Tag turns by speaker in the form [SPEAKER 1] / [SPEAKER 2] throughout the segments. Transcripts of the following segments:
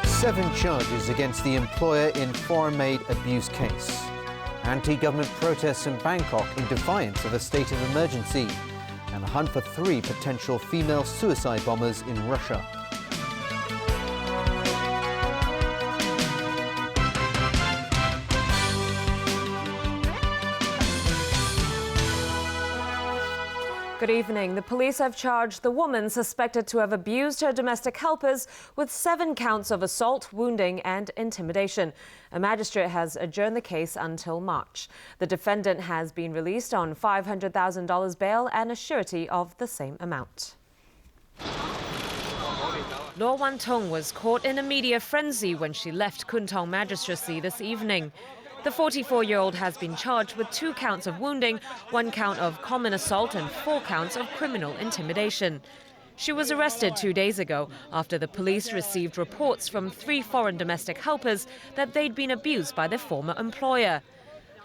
[SPEAKER 1] Seven charges against the employer in foreign-made abuse case. Anti-government protests in Bangkok in defiance of a state of emergency. And a hunt for 3 potential female suicide bombers in Russia.
[SPEAKER 2] Good evening. The police have charged the woman suspected to have abused her domestic helpers with 7 counts of assault, wounding and intimidation. A magistrate has adjourned the case until March. The defendant has been released on $500,000 bail and a surety of the same amount. Law Wan Tong was caught in a media frenzy when she left Kwun Tong Magistracy this evening. The 44-year-old has been charged with 2 counts of wounding, 1 count of common assault and 4 counts of criminal intimidation. She was arrested 2 days ago after the police received reports from 3 foreign domestic helpers that they'd been abused by their former employer.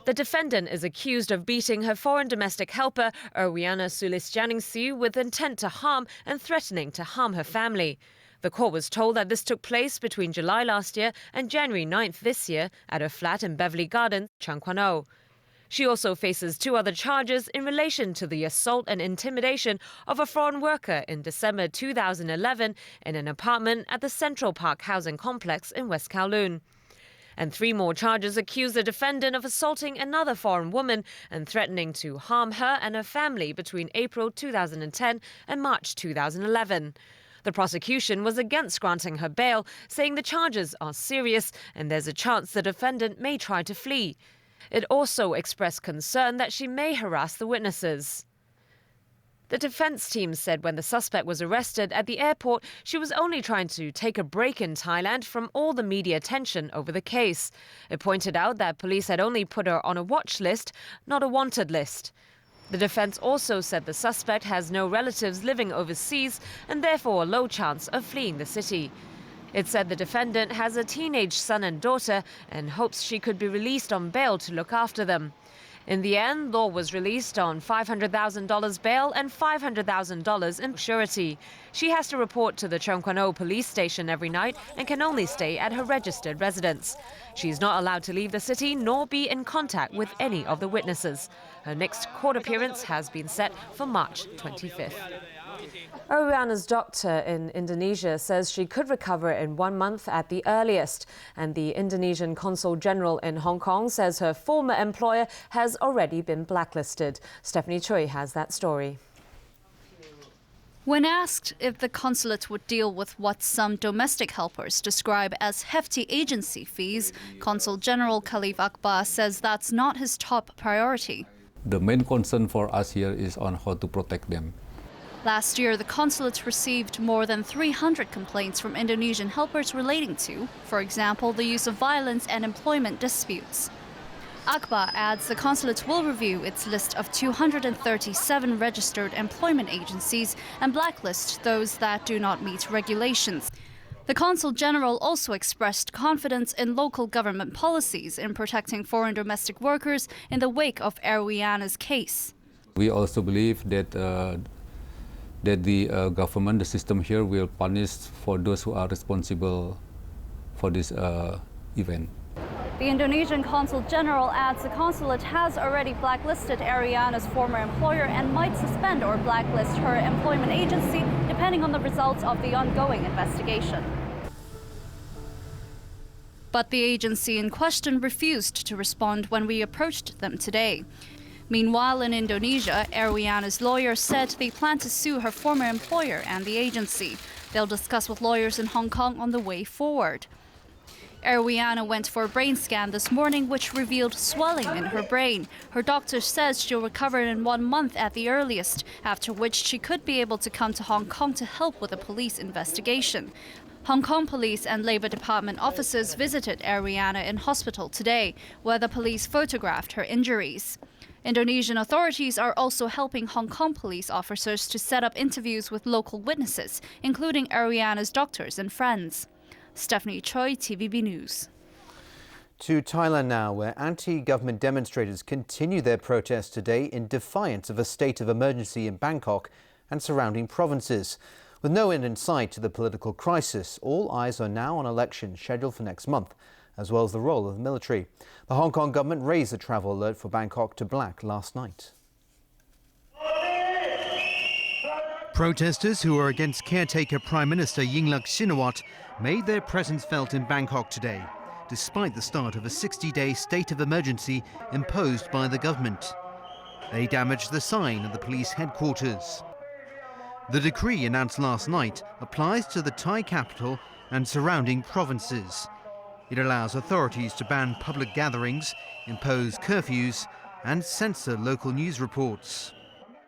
[SPEAKER 2] The defendant is accused of beating her foreign domestic helper, Erwiana Sulisjaningsi, with intent to harm and threatening to harm her family. The court was told that this took place between July last year and January 9th this year at her flat in Beverly Gardens, Changkwon-o. She also faces 2 other charges in relation to the assault and intimidation of a foreign worker in December 2011 in an apartment at the Central Park housing complex in West Kowloon. And 3 more charges accuse the defendant of assaulting another foreign woman and threatening to harm her and her family between April 2010 and March 2011. The prosecution was against granting her bail, saying the charges are serious and there's a chance the defendant may try to flee. It also expressed concern that she may harass the witnesses. The defense team said when the suspect was arrested at the airport, she was only trying to take a break in Thailand from all the media attention over the case. It pointed out that police had only put her on a watch list, not a wanted list. The defense also said the suspect has no relatives living overseas and therefore a low chance of fleeing the city. It said the defendant has a teenage son and daughter and hopes she could be released on bail to look after them. In the end, Law was released on $500,000 bail and $500,000 in surety. She has to report to the Chongkwon-o police station every night and can only stay at her registered residence. She's not allowed to leave the city nor be in contact with any of the witnesses. Her next court appearance has been set for March 25th. Erwiana's doctor in Indonesia says she could recover in 1 month at the earliest. And the Indonesian Consul General in Hong Kong says her former employer has already been blacklisted. Stephanie Choi has that story.
[SPEAKER 3] When asked if the consulate would deal with what some domestic helpers describe as hefty agency fees, Consul General Khalif Akbar says that's not his top priority.
[SPEAKER 4] The main concern for us here is on how to protect them.
[SPEAKER 3] Last year, the consulate received more than 300 complaints from Indonesian helpers relating to, for example, the use of violence and employment disputes. Akbar adds the consulate will review its list of 237 registered employment agencies and blacklist those that do not meet regulations. The Consul General also expressed confidence in local government policies in protecting foreign domestic workers in the wake of Erwiana's case.
[SPEAKER 4] We also believe that the government, the system here, will punish for those who are responsible for this event.
[SPEAKER 3] The Indonesian Consul General adds the consulate has already blacklisted Erwiana's former employer and might suspend or blacklist her employment agency depending on the results of the ongoing investigation. But the agency in question refused to respond when we approached them today. Meanwhile, in Indonesia, Erwiana's lawyer said they plan to sue her former employer and the agency. They'll discuss with lawyers in Hong Kong on the way forward. Erwiana went for a brain scan this morning, which revealed swelling in her brain. Her doctor says she'll recover in 1 month at the earliest, after which she could be able to come to Hong Kong to help with a police investigation. Hong Kong police and Labour Department officers visited Erwiana in hospital today, where the police photographed her injuries. Indonesian authorities are also helping Hong Kong police officers to set up interviews with local witnesses, including Erwiana's doctors and friends. Stephanie Choi, TVB News.
[SPEAKER 1] To Thailand now, where anti-government demonstrators continue their protests today in defiance of a state of emergency in Bangkok and surrounding provinces. With no end in sight to the political crisis, all eyes are now on elections scheduled for next month, as well as the role of the military. The Hong Kong government raised the travel alert for Bangkok to black last night. Protesters who are against caretaker Prime Minister Yingluck Shinawatra made their presence felt in Bangkok today, despite the start of a 60-day state of emergency imposed by the government. They damaged the sign of the police headquarters. The decree announced last night applies to the Thai capital and surrounding provinces. It allows authorities to ban public gatherings, impose curfews and censor local news reports.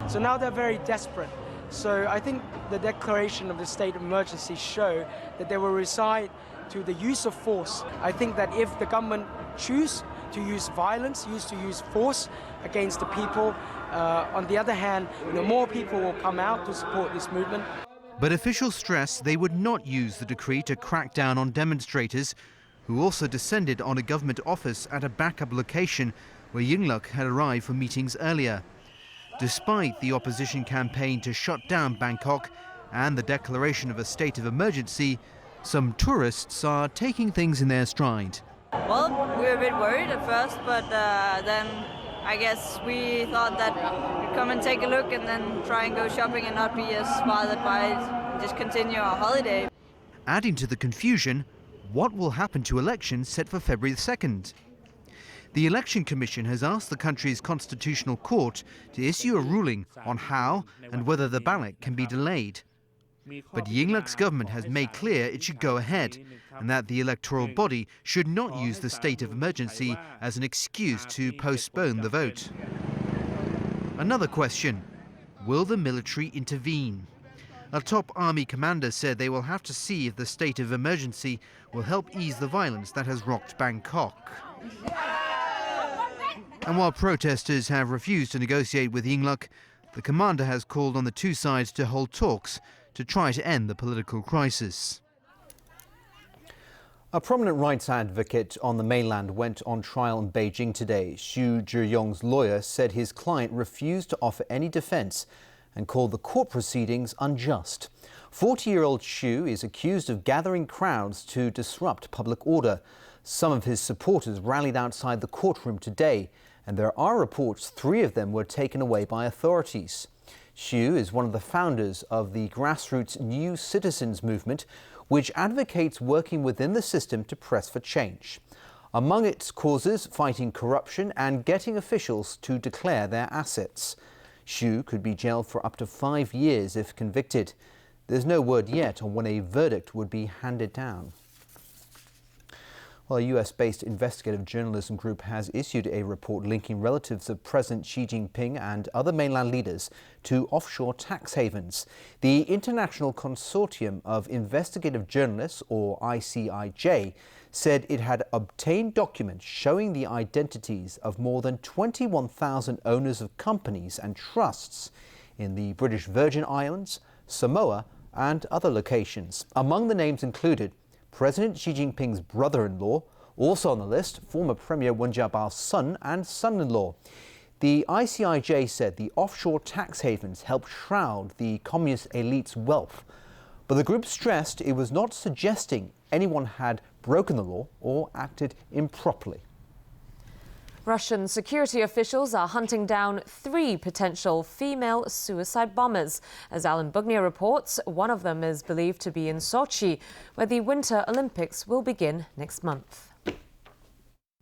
[SPEAKER 5] So now they're very desperate. So I think the declaration of the state of emergency show that they will resort to the use of force. I think that if the government choose to use violence, to use force against the people, on the other hand, more people will come out to support this movement.
[SPEAKER 1] But officials stress they would not use the decree to crack down on demonstrators who also descended on a government office at a backup location where Yingluck had arrived for meetings earlier. Despite the opposition campaign to shut down Bangkok and the declaration of a state of emergency, some tourists are taking things in their stride.
[SPEAKER 6] Well, we were a bit worried at first, but then I guess we thought that we'd come and take a look and then try and go shopping and not be as bothered by it, just continue our holiday.
[SPEAKER 1] Adding to the confusion, what will happen to elections set for February 2nd? The Election Commission has asked the country's constitutional court to issue a ruling on how and whether the ballot can be delayed. But Yingluck's government has made clear it should go ahead and that the electoral body should not use the state of emergency as an excuse to postpone the vote. Another question: will the military intervene? A top army commander said they will have to see if the state of emergency will help ease the violence that has rocked Bangkok. And while protesters have refused to negotiate with Yingluck, the commander has called on the two sides to hold talks to try to end the political crisis. A prominent rights advocate on the mainland went on trial in Beijing today. Xu Zhiyong's lawyer said his client refused to offer any defense and called the court proceedings unjust. 40-year-old Xu is accused of gathering crowds to disrupt public order. Some of his supporters rallied outside the courtroom today, and there are reports 3 of them were taken away by authorities. Xu is one of the founders of the grassroots New Citizens movement, which advocates working within the system to press for change. Among its causes, fighting corruption and getting officials to declare their assets. Xu could be jailed for up to 5 years if convicted. There's no word yet on when a verdict would be handed down. Well, a US-based investigative journalism group has issued a report linking relatives of President Xi Jinping and other mainland leaders to offshore tax havens. The International Consortium of Investigative Journalists, or ICIJ, said it had obtained documents showing the identities of more than 21,000 owners of companies and trusts in the British Virgin Islands, Samoa and other locations. Among the names included President Xi Jinping's brother-in-law, also on the list, former Premier Wen Jiabao's son and son-in-law. The ICIJ said the offshore tax havens helped shroud the communist elite's wealth. But the group stressed it was not suggesting anyone had broken the law or acted improperly.
[SPEAKER 2] Russian security officials are hunting down 3 potential female suicide bombers. As Alan Bugnia reports, one of them is believed to be in Sochi, where the Winter Olympics will begin next month.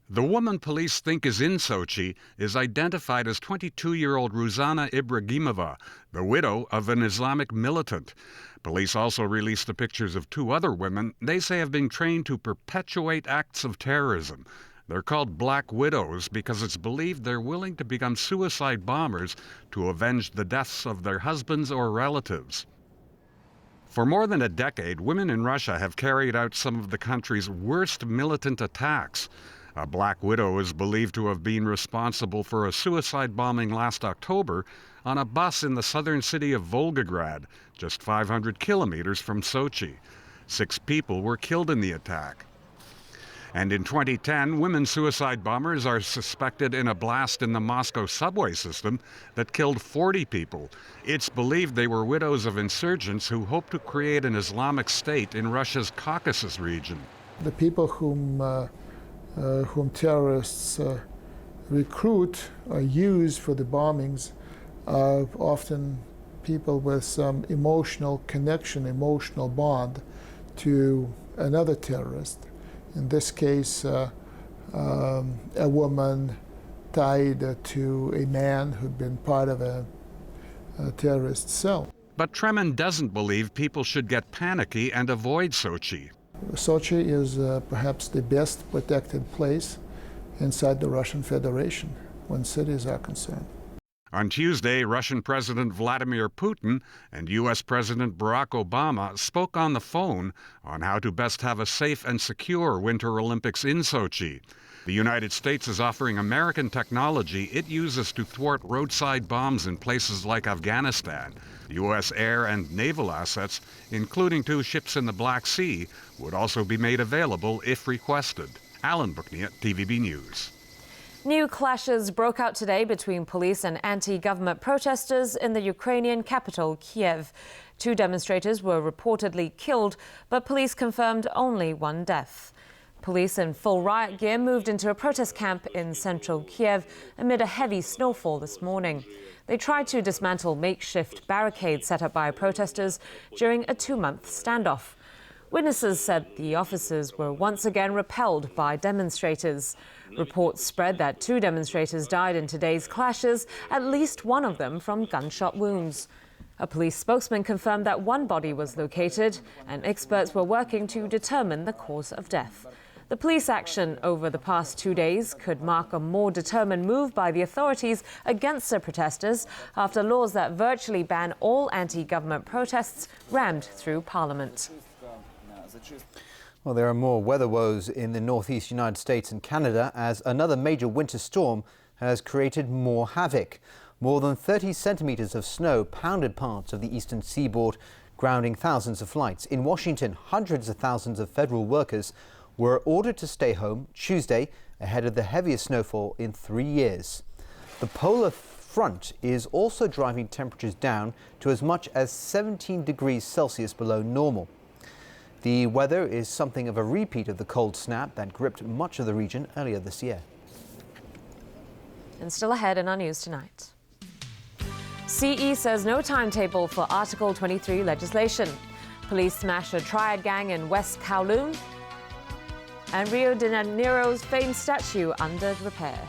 [SPEAKER 7] The woman police think is in Sochi is identified as 22-year-old Ruzana Ibragimova, the widow of an Islamic militant. Police also released the pictures of 2 other women they say have been trained to perpetuate acts of terrorism. They're called Black Widows because it's believed they're willing to become suicide bombers to avenge the deaths of their husbands or relatives. For more than a decade, women in Russia have carried out some of the country's worst militant attacks. A Black Widow is believed to have been responsible for a suicide bombing last October on a bus in the southern city of Volgograd, just 500 kilometers from Sochi. 6 people were killed in the attack. And in 2010, women suicide bombers are suspected in a blast in the Moscow subway system that killed 40 people. It's believed they were widows of insurgents who hoped to create an Islamic State in Russia's Caucasus region.
[SPEAKER 8] The people whom terrorists recruit or use for the bombings are often people with some emotional connection, emotional bond to another terrorist. In this case, a woman tied to a man who'd been part of a terrorist cell.
[SPEAKER 7] But Tremin doesn't believe people should get panicky and avoid Sochi.
[SPEAKER 8] Sochi is perhaps the best protected place inside the Russian Federation when cities are concerned.
[SPEAKER 7] On Tuesday, Russian President Vladimir Putin and U.S. President Barack Obama spoke on the phone on how to best have a safe and secure Winter Olympics in Sochi. The United States is offering American technology it uses to thwart roadside bombs in places like Afghanistan. U.S. air and naval assets, including 2 ships in the Black Sea, would also be made available if requested. Alan Bookniat, TVB News.
[SPEAKER 2] New clashes broke out today between police and anti-government protesters in the Ukrainian capital, Kiev. 2 demonstrators were reportedly killed, but police confirmed only 1 death. Police in full riot gear moved into a protest camp in central Kiev amid a heavy snowfall this morning. They tried to dismantle makeshift barricades set up by protesters during a 2-month standoff. Witnesses said the officers were once again repelled by demonstrators. Reports spread that 2 demonstrators died in today's clashes, at least one of them from gunshot wounds. A police spokesman confirmed that 1 body was located, and experts were working to determine the cause of death. The police action over the past 2 days could mark a more determined move by the authorities against the protesters after laws that virtually ban all anti-government protests rammed through Parliament.
[SPEAKER 1] Well, there are more weather woes in the northeast United States and Canada as another major winter storm has created more havoc. More than 30 centimeters of snow pounded parts of the eastern seaboard, grounding thousands of flights. In Washington, hundreds of thousands of federal workers were ordered to stay home Tuesday ahead of the heaviest snowfall in 3 years. The polar front is also driving temperatures down to as much as 17 degrees Celsius below normal. The weather is something of a repeat of the cold snap that gripped much of the region earlier this year.
[SPEAKER 2] And still ahead in our news tonight. CE says no timetable for Article 23 legislation. Police smash a triad gang in West Kowloon. And Rio de Janeiro's famed statue under repair.